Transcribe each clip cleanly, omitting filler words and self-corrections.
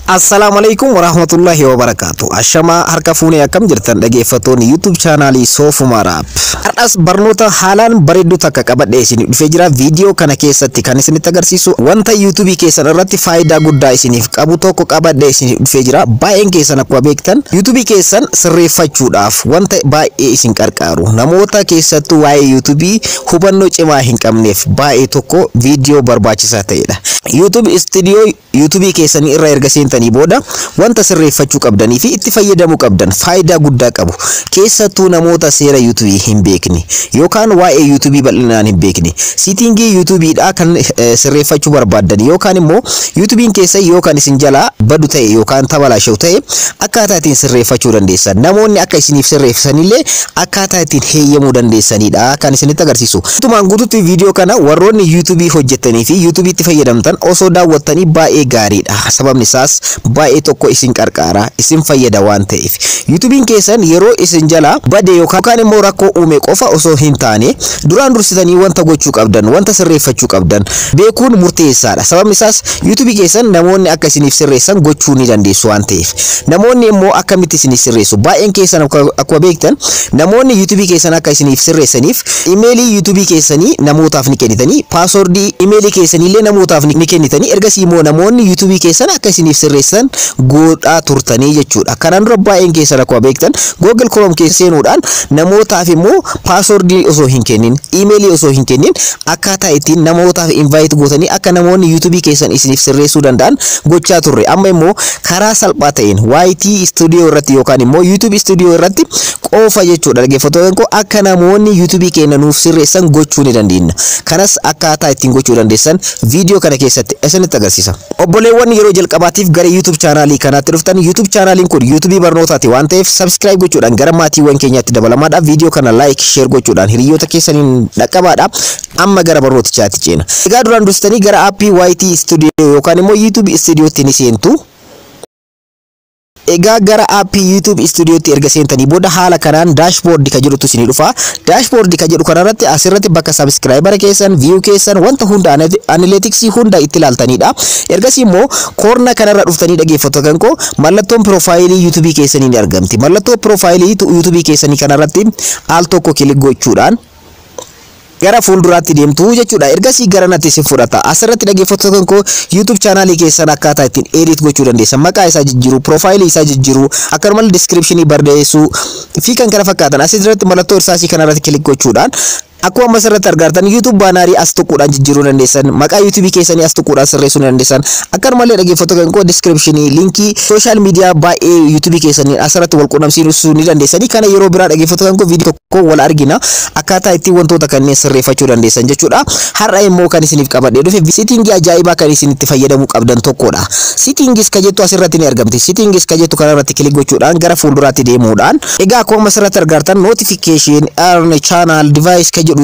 Assalamualaikum warahmatullahi wabarakatuh. Ashama harka fuune akkam jirtan dhaggeeffattoonni YouTube channelii Soofumaraap. Har'as barnoota haalaan bareedduu takka qabadhee isinii dhufee jira. Viidiyoo kana keessatti kan isinitti agarsiisu wanta YouTube keessan irratti faayidaa guddaa isiniif qabu tokko qabadhee isinii dhufee jira. Baay'een keessan akkuma beektan YouTube keessan sirreeffachuudhaaf wanta baay'ee isin qarqaaru. Namoota keessattuu waa'ee YouTube hubannoo cimaa hin qabneef baay'ee tokko viidiyoo barbaachisaa ta'edha. YouTube keessanii irra erga seentanii booda wanta sirreeffachuu qabdanii fi itti fayyadamuu qabdan faayidaa guddaa qabu. Keessattuu namoota seera YouTube hin beekne yookaan waa'ee YouTube bal'inaan hin beekne siitingii YouTubeedhaa kan sirreeffachuu barbaadan yookaan immoo YouTubeen keessa yookaan isin jalaa badu ta'e yookaan tabalaashoo ta'e akkaataa ittiin sirreeffachuu dandeessan namoonni akka isiniif sirreessanillee akkaataa ittiin heeyyamuu dandeessanidha kan isinitti agarsiisu. Tumaan guutuutti viidiyoo kana warroonni YouTube hojjettanii fi YouTube itti fayyadamtan osoo daawwattanii baay'ee gaariidha. Sababni isaas baay'ee tokko isin qarqaara isin fayyada waan ta'eef YouTubeen keessan yeroo isin jala bade yookaan immoo rakkoo uume qofa osoo hin taane duraan dursitanii wanta gochuu qabdan wanta sirreeffachuu qabdan beekuun murteessaadha. Sababni isaas YouTube keessan namoonni akka isiniif sirreessan gochuu ni dandeessu waan ta'eef namoonni immoo akkamitti isiniif sirreessu baay'een keessan akkuma beektan namoonni YouTube keessan akka isiniif sirreessaniif emailii YouTube keessanii namootaaf ni kennitanii paaswordii emailii keessaniillee namootaaf ni kennitanii ergasii immoo namoonni YouTube keessan akka isiniif sirreessan godhaa turtanii jechuudha. Kanaan dura baay'een keessan akkuma beektan Google Chrome keessa seenuudhaan namootaaf immoo paaswordii osoo hin kennin emailii osoo hin kennin akkaataa ittiin namootaaf invite gootanii akka namoonni YouTube keessan isiniif sirreessuu danda'an gochaa turre. Amma immoo karaa salphaa ta'een YT Studio irratti yookaan immoo YouTube Studio irratti qofa jechuudha. Dhaggeeffattoonni koo akka namoonni YouTube keenya nuuf sirreessan gochuu ni dandeenya. Kanas akkaataa ittiin gochuu dandeessan viidiyoo kana keessatti isinitti agarsiisa. Obboleewwan yeroo jalqabaatiif gara YouTube channelii kanaatti dhuftan YouTube channeliin kun YouTube barnootaati waan ta'eef subscribe gochuudhaan gara maatiiwwan keenyaatti dabalamaadha. Viidiyoo kana like share gochuudhaan hiriyoota keessaniin dhaqqabaadha. Amma gara barnootichaatti ceena. Egaa duraan dursitanii gara aappii YT Studio yookaan immoo YouTube Studiotti ni seentu. Egaa gara aappii YouTube Studiotti erga seentanii booda haala kanaan dashboard ka jedhutu isinii dhufa. Dashboard ka jedhu kanarratti asirratti bakka subscriber keessan, view keessan wanta hunda analytics hunda itti ilaaltanidha. Ergasii immoo koorna kanarra dhuftanii dhaggeeffattoota koo mallattoon profaayilii YouTube keessanii ni argamti. Mallattoo profaayilii YouTube keessanii kanarratti al tokko kilik gochuudhaan gara fuulduraatti deemtu jechuudha. Ergasii gara natti si fudhata. Asirratti dhaggeeffattoota koo YouTube channelii keessan akkaataa ittiin edit gochuu dandeessan maqaa isaa jijjiiruu, profaayilii isaa jijjiiruu, akkasumas descriptionii barreessuu fi kan kana fakkaatan asirratti mallattoo irsaasii kanarratti kilik gochuudhaan akkuma asirratti argartan YouTube baanarii as tuquudhaan jijjiiruu dandeessan maqaa YouTube keessanii as tuquudhaan sirreessuu dandeessan akkasumallee dhaggeeffattoota koo descriptionii linkii social media baay'ee YouTube keessanii asirratti wal quunnamsiisuu ni dandeessanii. Kana yeroo biraa dhaggeeffattoota koo viidiyoo tokko wal argina akkaataa ittiin wantoota kanneen sirreeffachuu dandeessan jechuudha. Har'a immoo kan isiniif qabadhee dhufe settingii ajaa'ibaa kan isin itti fayyadamuu qabdan tokkodha. Settings ka jettu asirratti ni argamti. Settings ka jettu kanarratti kilik gochuudhaan gara fuulduraatti deemuudhaan egaa akkuma asirratti argartan notification, earn, channel, device ka jedhu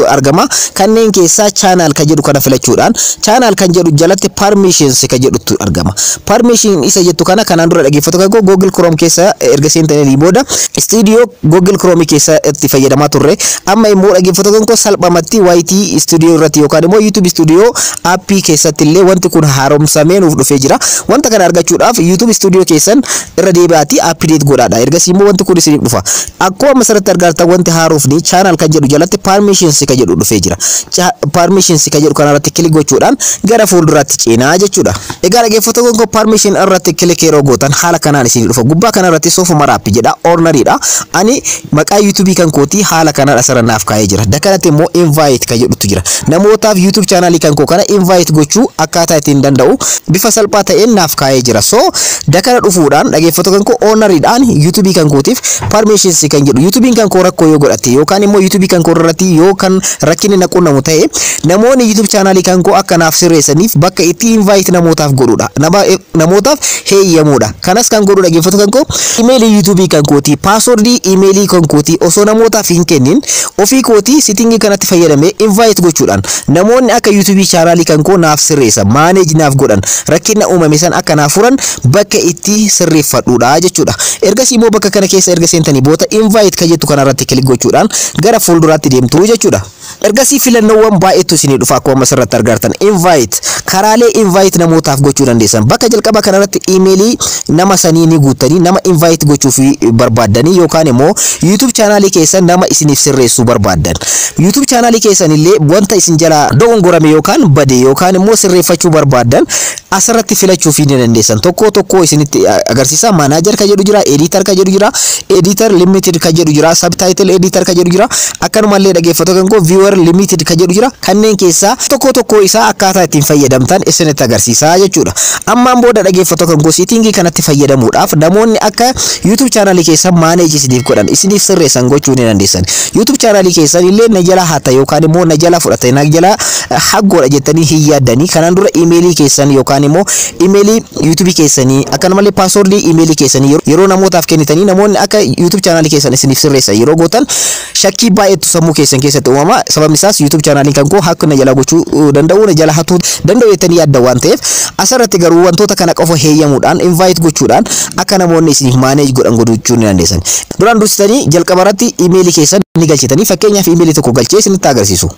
argama. Kanneen keessaa channel ka jedhu kana filachuudhaan channel kan jedhu jalatti permissions ka jedhutu argama. Permission isa jettu kana kanaan dura dhaggeeffattoota koo Google Chrome keessa erga seentanii booda Studio Google Chrome keessa itti fayyadamaa turre. Amma immoo dhaggeeffattoota koo salphamatti YT Studio irratti yookaan immoo YouTube Studio aappii keessatti illee wanti kun haaromsamee nuuf dhufee jira. Wanta kana argachuudhaaf YouTube Studio keessan irra deebi'aatii update godhaadha. Ergasii immoo wanti kun isiniif dhufa. Akkuma asirratti argartan wanti haaruufni channel kan jedhu jalatti permissions ka jedhu dhufee jira. Permissions ka jedhu kanarratti kilik gochuudhaan gara fuulduraatti ceenaa jechuudha. Egaa dhaggeeffattoota koo permission irratti kilik yeroo gootan haala kanaan isin dhufa. Gubbaa kanarratti Soofumaraap jedha orneriidha. Ani maqaa YouTube kan kooti haala kanaan asirrannaaf kaa'ee jira. Dakanatti immoo invite ka jedhutu jira. Namootaaf YouTube channelii kan koo kana invite gochuu akkaataa ittiin danda'u bifa salphaa ta'een naaf kaa'ee jira. So dakana dhufuudhaan dhaggeeffattoota koo orneriidhaan YouTube kan kootiif permissions kan jedhu YouTube kan koo rakkoo yoo godhatte yookaan immoo YouTube kan koo irratti yookaan rakkinni naquunnamu ta'e namoonni YouTube channelii kan koo akka naaf sirreessaniif bakka itti invite namootaaf godhuudha. Namootaaf heeyyamuudha. Kanas kan godhu dhaggeeffattoota koo emailii YouTube kan kooti paaswordii emailii kan kooti osoo namootaaf hin kennin ofii kooti settingii kanatti fayyadamee invite gochuudhaan namoonni akka YouTube channelii kan koo naaf sirreessa manage naaf godhan rakkina uumame san akka naaf furan bakka itti sirreeffadhuudha jechuudha. Ergasii immoo bakka kana keessa erga seentanii booda invite ka jettu kanarratti kilik gochuudhaan gara fuulduraatti deemtu fayyadamtu jechuudha. Ergasii filannoowwan baay'eetu isinii dhufa akkuma asirratti argartan. Invite karaalee invite namootaaf gochuu dandeessan. Bakka jalqaba kanarratti emailii nama sanii ni guuttanii nama invite gochuuf barbaaddanii yookaan immoo YouTube channel keessan nama isiniif sirreessuu barbaaddan. YouTube channel keessan illee wanta isin jala dogongorame yookaan bade yookaan immoo sirreeffachuu barbaaddan asirratti filachuu fi dandeessan. Tokko isinitti agarsiisa. Manager ka jedhu jira, editor ka jedhu jira, editor limited ka jedhu jira, subtitle editor ka jedhu jira. Akkanumallee dhaggeeffattoota kan koo viewer limited ka jedhu jira. Kanneen keessaa tokko isaa akkaataa ittiin fayyadamtan isinitti agarsiisa jechuudha. Ammaan booda dhaggeeffattoota kan koo setting kanatti fayyadamuudhaaf namoonni akka YouTube channel keessan manage isiniif godhan isiniif sirreessan gochuu ni dandeessan. YouTube channel keessan illee na jala hata yookaan immoo na jala fudhatan na jala haggoodha jettanii hin yaaddanii kanaan dura emailii keessan yookaan immoo emailii YouTube keessanii akkanumallee password emailii keessanii yeroo namootaaf kennitanii namoonni akka YouTube channel keessan isiniif sirreessan yeroo gootan shakkii baay'eetu sammuu keessan keessatti uumama. Sababni isaas YouTube channel kan koo akka na jala gochuu danda'u na jala hatuu danda'u jettanii yaadda waan ta'eef asirratti garuu wantoota kana qofa heeyyamuudhaan invite gochuudhaan akka namoonni isiniif manage godhan gochuu ni dandeessan. Duraan dursitanii jalqaba irratti emailii keessan ni galchitanii fakkeenyaaf emailii tokko galchee isinitti agarsiisu.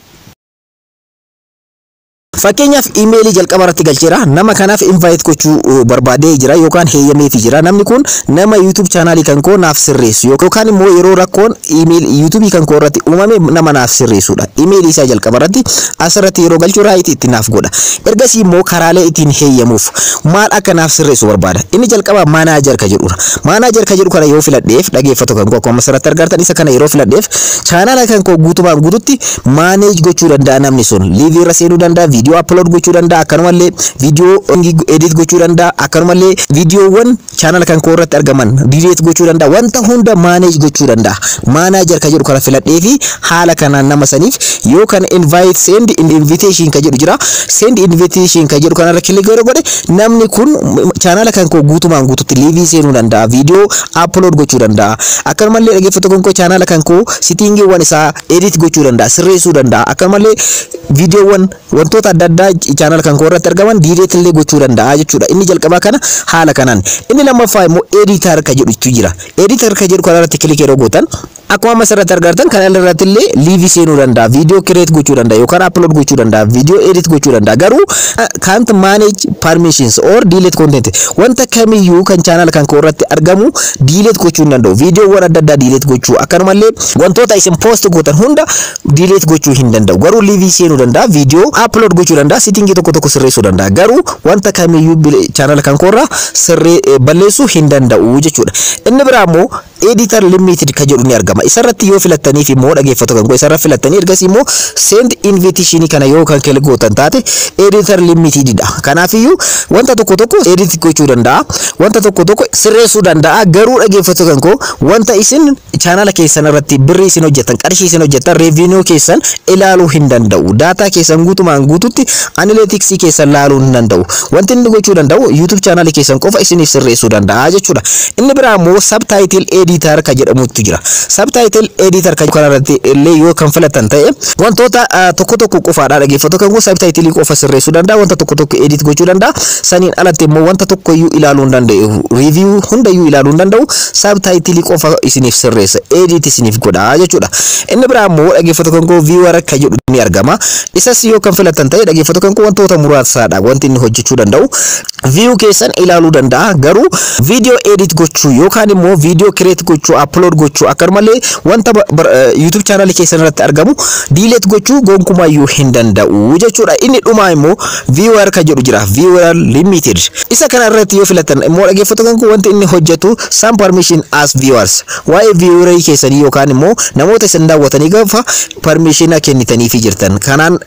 Fakkeenyaaf emailii jalqaba irratti galcheera nama kanaaf invite gochuu barbaadee jira yookaan heeyyameef jira. Namni kun nama YouTube channel kan koo naaf sirreessu yookaan immoo yeroo rakkoon email YouTube kan koo irratti uumame nama naaf sirreessudha. Emailii isaa jalqaba irratti asirratti yeroo galchuu right itti naaf godha. Ergasii immoo karaalee ittiin heeyyamuuf maal akka naaf sirreessu barbaada. Inni jalqaba manager ka jedhudha. Manager ka jedhu kana yoo filadheef dhaggeeffattoota kan koo akkuma asirratti argartan isa kana yeroo filadheef channel kan koo guutumaan guututti manage gochuu danda'a namni sun. Live irra seenuu danda'a, video upload gochuu danda'a, akkanumallee video edit gochuu danda'a, akkanumallee videoowwan channel kan koo irratti argaman delete gochuu danda'a, wanta hunda manage gochuu danda'a. Manager ka jedhu kana filadhee fi haala kanaan nama saniif yoo kan invite send invitation ka jedhu jira. Send invitation ka jedhu kanarra click godhe namni kun channel kan koo guutumaan guututti live seenuu danda'a, video upload gochuu danda'a. Akkanumallee dhaggeeffattoota kan koo channel kan koo settingewwan isaa edit gochuu danda'a, sirreessuu danda'a. Akkanumallee videoowwan wantoota adda addaa channel kan koo irratti argaman delete illee gochuu danda'a jechuudha. Inni jalqabaa kana haala kanaan. Inni lammaffaa immoo editor ka jedhu jira. Editor ka jedhu kanarratti click yeroo gootan akkuma asirratti argartan kan irratti illee live seenuu danda'a, video create gochuu danda'a yookaan upload gochuu danda'a, video edit gochuu danda'a. Garuu can't manage permissions or delete content. Wanta kamiyyuu kan channel kan koo irratti argamu delete gochuu danda'u. Videoowwan adda addaa delete gochuu akkanumallee wantoota isin post gootan hunda delete gochuu hin danda'u. Garuu live seenuu danda'a, video upload gochuu danda'a, setting tokko sirreessuu danda'a. Garuu wanta kamiyyuu channel kan koo irraa balleessuu hin danda'u jechuudha. Inni biraa immoo editor limited ka jedhu ni argama. Isarratti yoo filattanii fi immoo dhaggeeffattoota kan koo isarratti filattanii ergasii immoo send invitation kana yoo kan click gootan taate editor limited dha. Kanaafiyyuu wanta tokko edit gochuu danda'a, wanta tokko sirreessuu danda'a. Garuu dhaggeeffattoota kan koo wanta isin channel keessan irratti birrii isin hojjettan, qarshii isin hojjettan, revenue keessan ilaaluu hin danda'u. Data keessan guutumaan guututti analytics keessan ilaaluu hin danda'u. Wanti inni gochuu danda'u YouTube channel keessan qofa isiniif sirreessuu danda'a jechuudha. Inni biraa immoo subtitle editor ka jedhamutu jira. Subtitle editor ka kanarratti illee yoo kan filatan ta'e wantoota tokko qofaadha dhaggeeffattoota kan koo subtitle qofa sirreessuu danda'a, wanta tokko edit gochuu danda'a. Saniin alatti immoo wanta tokko iyyuu ilaaluu hin danda'u, review hundayyuu ilaaluu hin danda'u. Subtitle qofa isiniif sirreessa, edit isiniif godha jechuudha. Inni biraa immoo dhaggeeffattoota kan koo viewer ka jedhu ni argama. Isas yoo kan filatan ta'e dhaggeeffattoota kan koo wantoota muraasaadha wanti inni hojjechuu danda'u. View keessan ilaaluu danda'a, garuu video edit gochuu yookaan immoo video create gochuu, upload gochuu akkanumallee wanta YouTube channel keessan irratti argamu delete gochuu gonkumayyuu hin danda'u jechuudha. Inni dhumaa immoo viewer ka jedhu jira, viewer limited. Isa kana irratti yoo filatan immoo dhaggeeffattoota kan koo wanti inni hojjetu some permission as viewers. Waa'ee viewer keessanii yookaan immoo namoota isin daawwatanii gaafa permission kennitanii fi jirtan. Kanaan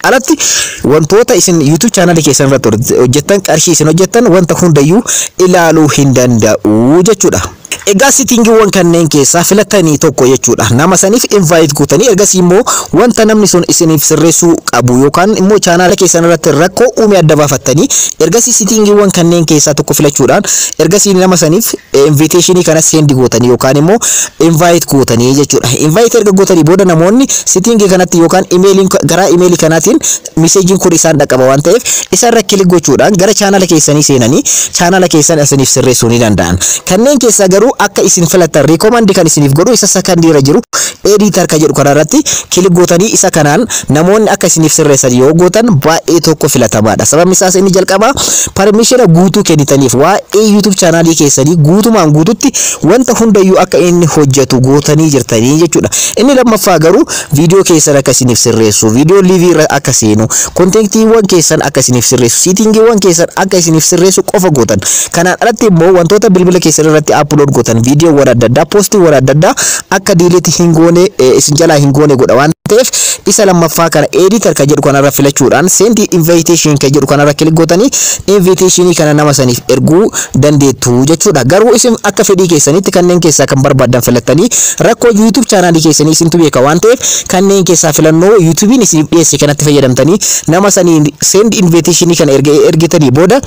alatti wantoota isin YouTube channel keessan irratti hojjettan, qarshii isin hojjettan wanta hundayyuu ilaaluu hin danda'u jechuudha. Egaa settingiiwwan kanneen keessaa filattanii tokko jechuudha. Nama saniif invite gootanii ergasii immoo wanta namni sun isiniif sirreessuu qabu yookaan immoo channel keessan irratti rakkoo uume adda baafattanii ergasii settingiiwwan kanneen keessaa tokko filachuudhaan ergasii nama saniif invitation kana send gootanii yookaan immoo invite gootanii jechuudha. Invite erga gootanii booda namoonni settingii kanatti yookaan emailin gara emailii kanaatiin messaging kun isaan dhaqqaba waan ta'eef isarra click gochuudhaan gara channel keessanii seenanii channel keessan isiniif sirreessuu ni danda'an. Kanneen keessaa garuu akka isin filatan recommend kan isiniif godhu isa sekandiira jiru editor ka jedhu kanarratti kilik gootanii isa kanaan namoonni akka isiniif sirreessan yoo gootan baay'ee tokko filatamaadha. Sababni isaas inni jalqaba permission guutuu kennitaniif waa'ee YouTube channel keessanii guutumaan guututti wanta hundayyuu akka inni hojjetu gootanii jirtanii jechuudha. Inni lammaffaa garuu video keessan akka isiniif sirreessu, video live akka seenu, contentiiwwan keessan akka isiniif sirreessu, settingiiwwan keessan akka isiniif sirreessu qofa gootan. Kanaan alatti immoo wantoota bilbila keessan irratti upload gootan video wara adda addaa, postii wara adda addaa akka delete hin goone isin jalaa hin goone godha waan ta'eef isa lammaffaa kana editor ka jedhu kanarra filachuudhaan send invitation ka jedhu kanarra kilik gootanii invitation kana nama saniif erguu dandeettu jechuudha. Garuu isin akka fedhii keessanitti kanneen keessaa kan barbaadan filattanii rakkoo YouTube channel keessanii isintu beeka waan ta'eef kanneen keessaa filannoo YouTubein isiniif dhiyeesse kanatti fayyadamtanii nama saniin send invitation kana ergitanii booda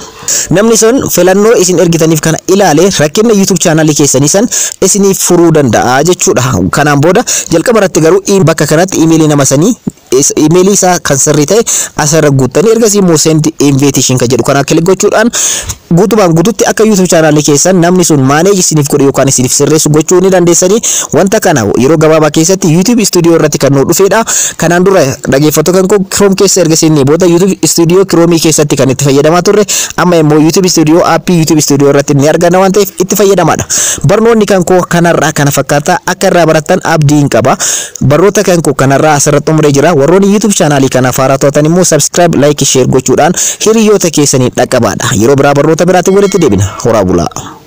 namni sun filannoo isin ergitaniif kana ilaale rakkina YouTube channel keessanii san isiniif furuu danda'a jechuudha. Kanaan booda jalqaba irratti garuu bakka kanatti email nama sanii email isa kan sirrii ta'e asirra guuttanii ergasii immoo send invitation ka jedhu kana kilik gochuudhaan guutumaan guututti akka YouTube channel keessan namni sun manage isiniif godhu yookaan isiniif sirreessu gochuu ni dandeessanii. Wanta kana yeroo gabaabaa keessatti YouTube studio irratti kan nu dhufeedha. Kanaan dura dhaggeeffattoota kan Chrome keessa erga seennee booda YouTube studio Chrome keessatti kan itti fayyadamaa turre amma immoo YouTube studio app YouTube studio irratti ni argana waan ta'eef itti fayyadamaadha. Barnoonni kan koo kanarraa kana fakkaata akka irraa barattan abdiin qaba. Barnoota kan koo kanarraa asirratti umree jira. Warroonni YouTube channel kana faaraa to'atan immoo subscribe, like, share gochuudhaan hiriyoota keessanii dhaqqabaadha. Yeroo biraa barnoota biraatiin walitti deebina. Horaa bulaa.